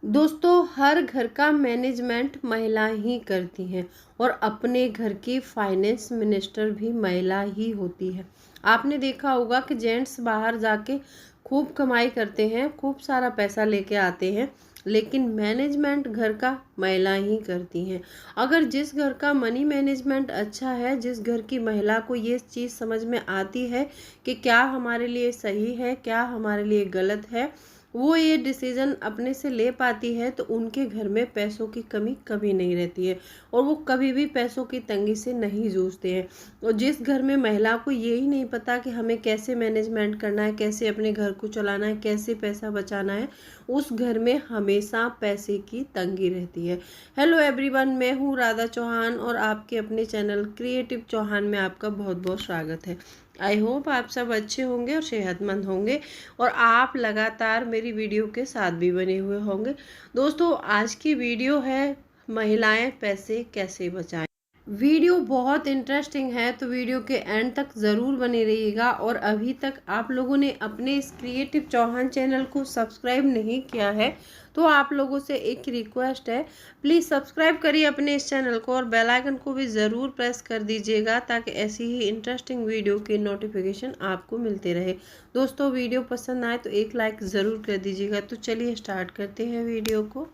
दोस्तों, हर घर का मैनेजमेंट महिला ही करती हैं और अपने घर की फाइनेंस मिनिस्टर भी महिला ही होती है। आपने देखा होगा कि जेंट्स बाहर जाके खूब कमाई करते हैं, खूब सारा पैसा लेके आते हैं, लेकिन मैनेजमेंट घर का महिला ही करती हैं। अगर जिस घर का मनी मैनेजमेंट अच्छा है, जिस घर की महिला को ये चीज़ समझ में आती है कि क्या हमारे लिए सही है, क्या हमारे लिए गलत है, वो ये डिसीजन अपने से ले पाती है, तो उनके घर में पैसों की कमी कभी नहीं रहती है और वो कभी भी पैसों की तंगी से नहीं जूझते हैं। और जिस घर में महिला को यही नहीं पता कि हमें कैसे मैनेजमेंट करना है, कैसे अपने घर को चलाना है, कैसे पैसा बचाना है, उस घर में हमेशा पैसे की तंगी रहती है। हेलो एवरीवन, मैं हूँ राधा चौहान और आपके अपने चैनल क्रिएटिव चौहान में आपका बहुत बहुत स्वागत है। आई होप आप सब अच्छे होंगे और सेहतमंद होंगे और आप लगातार मेरी वीडियो के साथ भी बने हुए होंगे। दोस्तों, आज की वीडियो है महिलाएं पैसे कैसे बचाएं। वीडियो बहुत इंटरेस्टिंग है, तो वीडियो के एंड तक ज़रूर बने रहिएगा। और अभी तक आप लोगों ने अपने इस क्रिएटिव चौहान चैनल को सब्सक्राइब नहीं किया है, तो आप लोगों से एक रिक्वेस्ट है, प्लीज़ सब्सक्राइब करिए अपने इस चैनल को और बेल आइकन को भी ज़रूर प्रेस कर दीजिएगा ताकि ऐसी ही इंटरेस्टिंग वीडियो के नोटिफिकेशन आपको मिलते रहे। दोस्तों, वीडियो पसंद आए तो एक लाइक ज़रूर कर दीजिएगा। तो चलिए स्टार्ट करते हैं वीडियो को।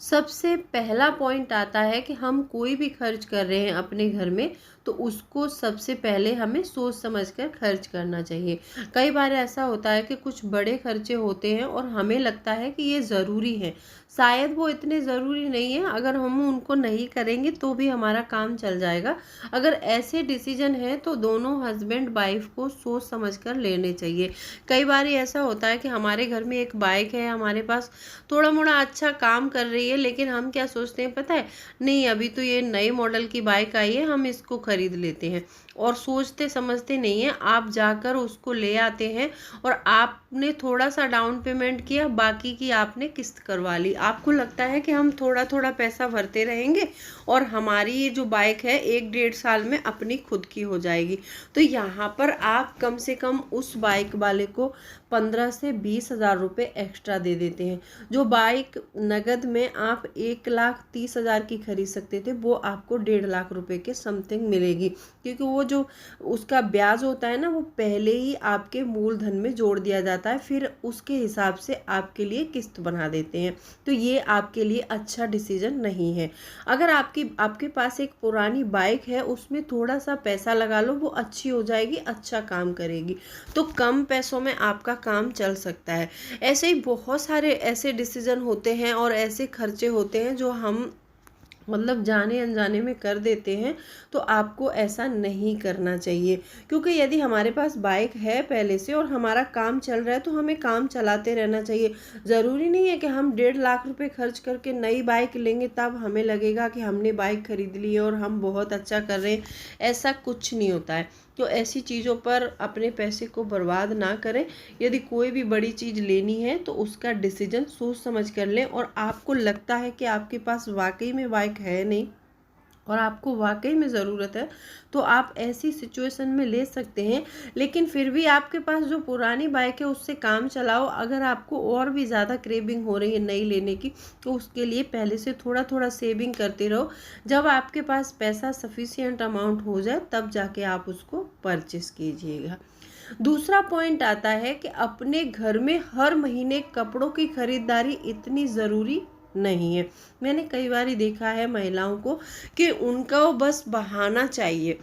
सबसे पहला पॉइंट आता है कि हम कोई भी खर्च कर रहे हैं अपने घर में, तो उसको सबसे पहले हमें सोच समझकर खर्च करना चाहिए। कई बार ऐसा होता है कि कुछ बड़े खर्चे होते हैं और हमें लगता है कि ये ज़रूरी है, शायद वो इतने ज़रूरी नहीं है, अगर हम उनको नहीं करेंगे तो भी हमारा काम चल जाएगा। अगर ऐसे डिसीजन है तो दोनों हस्बैंड वाइफ को सोच समझकर लेने चाहिए। कई बार ऐसा होता है कि हमारे घर में एक बाइक है, हमारे पास थोड़ा मोड़ा अच्छा काम कर रही है, लेकिन हम क्या सोचते हैं पता है, नहीं अभी तो ये नए मॉडल की बाइक आई है, हम इसको खरीद लेते हैं और सोचते समझते नहीं है। आप जाकर उसको ले आते हैं और आपने थोड़ा सा डाउन पेमेंट किया, बाकी की आपने किस्त करवा ली। आपको लगता है कि हम थोड़ा थोड़ा पैसा भरते रहेंगे और हमारी ये जो बाइक है 1-1.5 साल में अपनी खुद की हो जाएगी। तो यहाँ पर आप कम से कम उस बाइक वाले को 15 से 20 हज़ार रुपये एक्स्ट्रा दे देते हैं। जो बाइक नगद में आप 1,30,000 की खरीद सकते थे, वो आपको 1.5 लाख रुपए के समथिंग मिलेगी, क्योंकि वो जो उसका ब्याज होता है ना, वो पहले ही आपके मूलधन में जोड़ दिया जाता है, फिर उसके हिसाब से आपके लिए किस्त बना देते हैं। तो ये आपके लिए अच्छा डिसीजन नहीं है। अगर आपके पास एक पुरानी बाइक है, उसमें थोड़ा सा पैसा लगा लो, वो अच्छी हो जाएगी, अच्छा काम करेगी, तो कम पैसों में आपका काम चल सकता है। ऐसे ही बहुत सारे ऐसे डिसीजन होते हैं और ऐसे खर्चे होते हैं जो हम मतलब जाने अनजाने में कर देते हैं, तो आपको ऐसा नहीं करना चाहिए। क्योंकि यदि हमारे पास बाइक है पहले से और हमारा काम चल रहा है, तो हमें काम चलाते रहना चाहिए। ज़रूरी नहीं है कि हम 1.5 लाख रुपए खर्च करके नई बाइक लेंगे तब हमें लगेगा कि हमने बाइक खरीद ली है और हम बहुत अच्छा कर रहे हैं। ऐसा कुछ नहीं होता है। तो ऐसी चीज़ों पर अपने पैसे को बर्बाद ना करें। यदि कोई भी बड़ी चीज़ लेनी है तो उसका डिसीजन सोच समझ कर लें, और आपको लगता है कि आपके पास वाकई में बाइक है नहीं और आपको वाकई में ज़रूरत है, तो आप ऐसी सिचुएशन में ले सकते हैं। लेकिन फिर भी आपके पास जो पुरानी बाइक है उससे काम चलाओ। अगर आपको और भी ज़्यादा क्रेविंग हो रही है नई लेने की, तो उसके लिए पहले से थोड़ा थोड़ा सेविंग करते रहो। जब आपके पास पैसा सफिशिएंट अमाउंट हो जाए, तब जाके आप उसको परचेस कीजिएगा। दूसरा पॉइंट आता है कि अपने घर में हर महीने कपड़ों की खरीदारी इतनी ज़रूरी नहीं है। मैंने कई बार देखा है महिलाओं को कि उनका बस बहाना चाहिए,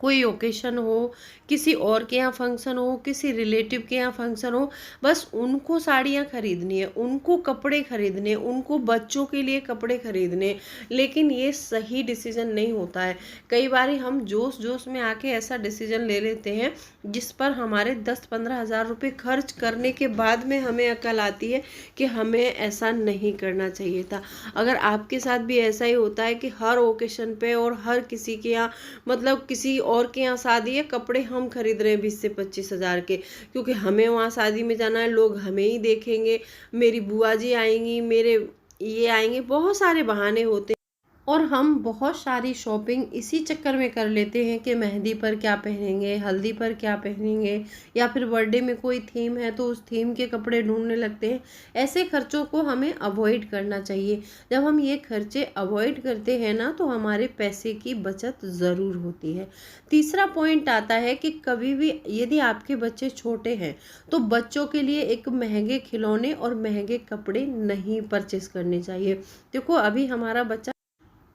कोई ओकेशन हो, किसी और के यहाँ फंक्शन हो, किसी रिलेटिव के यहाँ फंक्शन हो, बस उनको साड़ियाँ खरीदनी है, उनको कपड़े खरीदने, उनको बच्चों के लिए कपड़े खरीदने। लेकिन ये सही डिसीजन नहीं होता है। कई बार हम जोश जोश में आके ऐसा डिसीजन ले लेते हैं जिस पर हमारे 10-15 हज़ार रुपये खर्च करने के बाद में हमें अकल आती है कि हमें ऐसा नहीं करना चाहिए था। अगर आपके साथ भी ऐसा ही होता है कि हर ओकेशन पे और हर किसी के यहाँ, मतलब किसी और के यहाँ शादी है, कपड़े हम खरीद रहे हैं 20 से 25 हज़ार के, क्योंकि हमें वहाँ शादी में जाना है, लोग हमें ही देखेंगे, मेरी बुआ जी आएंगी, मेरे ये आएंगे, बहुत सारे बहाने होते हैं। और हम बहुत सारी शॉपिंग इसी चक्कर में कर लेते हैं कि मेहंदी पर क्या पहनेंगे, हल्दी पर क्या पहनेंगे, या फिर बर्थडे में कोई थीम है तो उस थीम के कपड़े ढूंढने लगते हैं। ऐसे खर्चों को हमें अवॉइड करना चाहिए। जब हम ये खर्चे अवॉइड करते हैं ना, तो हमारे पैसे की बचत ज़रूर होती है। तीसरा पॉइंट आता है कि कभी भी यदि आपके बच्चे छोटे हैं तो बच्चों के लिए एक महंगे खिलौने और महंगे कपड़े नहीं परचेस करने चाहिए। देखो, अभी हमारा बच्चा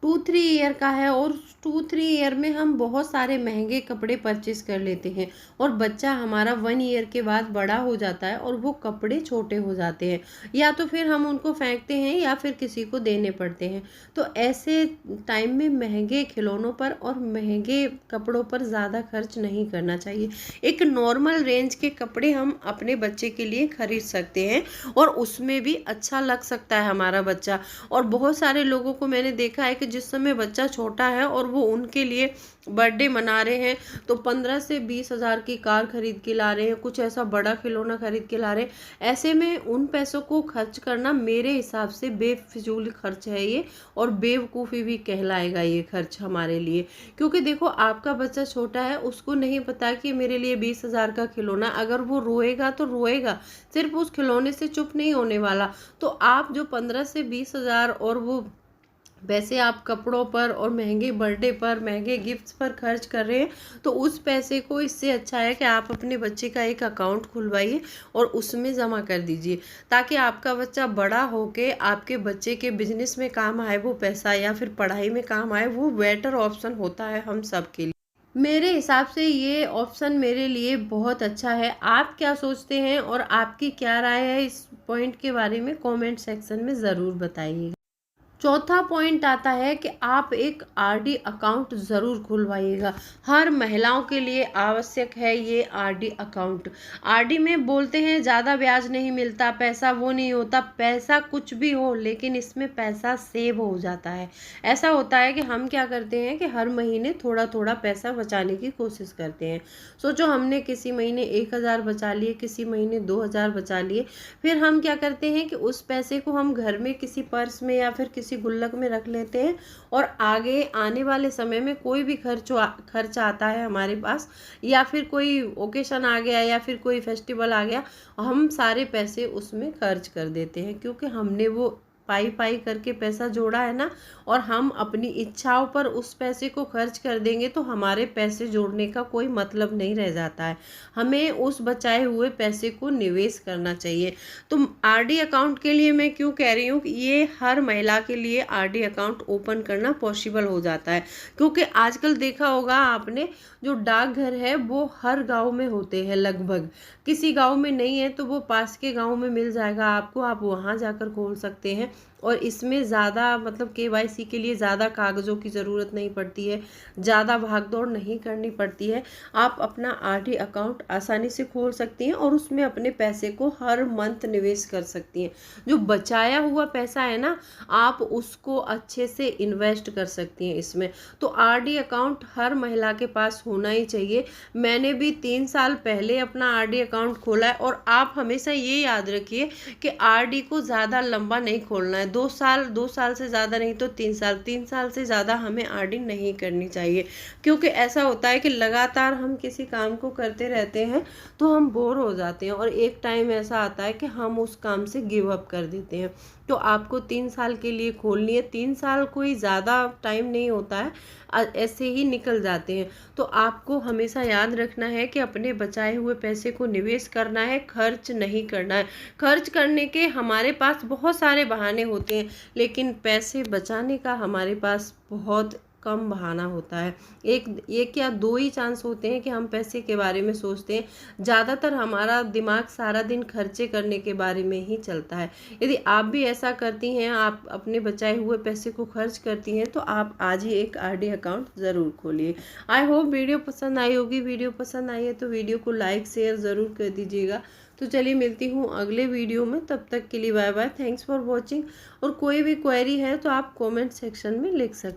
2-3 ईयर का है और 2-3 ईयर में हम बहुत सारे महंगे कपड़े परचेस कर लेते हैं, और बच्चा हमारा 1 ईयर के बाद बड़ा हो जाता है और वो कपड़े छोटे हो जाते हैं, या तो फिर हम उनको फेंकते हैं या फिर किसी को देने पड़ते हैं। तो ऐसे टाइम में महंगे खिलौनों पर और महंगे कपड़ों पर ज़्यादा खर्च नहीं करना चाहिए। एक नॉर्मल रेंज के कपड़े हम अपने बच्चे के लिए खरीद सकते हैं और उसमें भी अच्छा लग सकता है हमारा बच्चा। और बहुत सारे लोगों को मैंने देखा है कि जिस समय बच्चा छोटा है और वो उनके लिए बर्थडे मना रहे हैं तो 15 से 20 हज़ार की कार खरीद के ला रहे हैं, कुछ ऐसा बड़ा खिलौना खरीद के ला रहे हैं। ऐसे में उन पैसों को खर्च करना मेरे हिसाब से बेफिजूल खर्च है ये, और बेवकूफ़ी भी कहलाएगा ये खर्च हमारे लिए। क्योंकि देखो, आपका बच्चा छोटा है, उसको नहीं पता कि मेरे लिए 20 हज़ार का खिलौना, अगर वो रोएगा तो रोएगा, सिर्फ उस खिलौने से चुप नहीं होने वाला। तो आप जो 15 से 20 हज़ार और वो वैसे आप कपड़ों पर और महंगे बर्थडे पर, महंगे गिफ्ट्स पर खर्च कर रहे हैं, तो उस पैसे को, इससे अच्छा है कि आप अपने बच्चे का एक अकाउंट खुलवाइए और उसमें जमा कर दीजिए, ताकि आपका बच्चा बड़ा होके आपके बच्चे के बिजनेस में काम आए वो पैसा, या फिर पढ़ाई में काम आए। वो बेटर ऑप्शन होता है हम सब के लिए। मेरे हिसाब से ये ऑप्शन मेरे लिए बहुत अच्छा है। आप क्या सोचते हैं और आपकी क्या राय है इस पॉइंट के बारे में, कमेंट सेक्शन में ज़रूर बताइए। चौथा पॉइंट आता है कि आप एक आरडी अकाउंट ज़रूर खुलवाइएगा। हर महिलाओं के लिए आवश्यक है ये आरडी अकाउंट। आरडी में बोलते हैं ज़्यादा ब्याज नहीं मिलता, पैसा वो नहीं होता, पैसा कुछ भी हो लेकिन इसमें पैसा सेव हो जाता है। ऐसा होता है कि हम क्या करते हैं कि हर महीने थोड़ा थोड़ा पैसा बचाने की कोशिश करते हैं। सोचो, हमने किसी महीने 1 हज़ार बचा लिए, किसी महीने 2 हज़ार बचा लिए, फिर हम क्या करते हैं कि उस पैसे को हम घर में किसी पर्स में या फिर किसी गुल्लक में रख लेते हैं, और आगे आने वाले समय में कोई भी खर्च आता है हमारे पास, या फिर कोई ओकेशन आ गया या फिर कोई फेस्टिवल आ गया, हम सारे पैसे उसमें खर्च कर देते हैं, क्योंकि हमने वो पाई पाई करके पैसा जोड़ा है ना। और हम अपनी इच्छाओं पर उस पैसे को खर्च कर देंगे तो हमारे पैसे जोड़ने का कोई मतलब नहीं रह जाता है। हमें उस बचाए हुए पैसे को निवेश करना चाहिए। तो आरडी अकाउंट के लिए मैं क्यों कह रही हूँ कि ये हर महिला के लिए आरडी अकाउंट ओपन करना पॉसिबल हो जाता है, क्योंकि आजकल देखा होगा आपने, जो डाकघर है वो हर गांव में होते हैं लगभग। किसी गांव में नहीं है तो वो पास के गांव में मिल जाएगा आपको, आप वहां जाकर खोल सकते हैं। और इसमें ज़्यादा मतलब केवाईसी के लिए ज़्यादा कागज़ों की ज़रूरत नहीं पड़ती है, ज़्यादा भागदौड़ नहीं करनी पड़ती है। आप अपना आरडी अकाउंट आसानी से खोल सकती हैं और उसमें अपने पैसे को हर मंथ निवेश कर सकती हैं। जो बचाया हुआ पैसा है ना, आप उसको अच्छे से इन्वेस्ट कर सकती हैं इसमें। तो आरडी अकाउंट हर महिला के पास होना ही चाहिए। मैंने भी 3 साल पहले अपना आरडी अकाउंट खोला है, और आप हमेशा ये याद रखिए कि आरडी को ज़्यादा लंबा नहीं खोलना है। 2 साल से ज़्यादा नहीं तो 3 साल से ज़्यादा हमें आरडी नहीं करनी चाहिए। क्योंकि ऐसा होता है कि लगातार हम किसी काम को करते रहते हैं तो हम बोर हो जाते हैं, और एक टाइम ऐसा आता है कि हम उस काम से गिव अप कर देते हैं। तो आपको 3 साल के लिए खोलनी है। 3 साल कोई ज़्यादा टाइम नहीं होता है, ऐसे ही निकल जाते हैं। तो आपको हमेशा याद रखना है कि अपने बचाए हुए पैसे को निवेश करना है, खर्च नहीं करना है। खर्च करने के हमारे पास बहुत सारे बहाने होते हैं, लेकिन पैसे बचाने का हमारे पास बहुत कम बहाना होता है। एक या दो ही चांस होते हैं कि हम पैसे के बारे में सोचते हैं। ज़्यादातर हमारा दिमाग सारा दिन खर्चे करने के बारे में ही चलता है। यदि आप भी ऐसा करती हैं, आप अपने बचाए हुए पैसे को खर्च करती हैं, तो आप आज ही एक आरडी अकाउंट ज़रूर खोलिए। आई होप वीडियो पसंद आई होगी। वीडियो पसंद आई है तो वीडियो को लाइक शेयर ज़रूर कर दीजिएगा। तो चलिए, मिलती हूँ अगले वीडियो में। तब तक के लिए bye bye, thanks for watching. और कोई भी क्वेरी है तो आप कमेंट सेक्शन में लिख सकते हैं।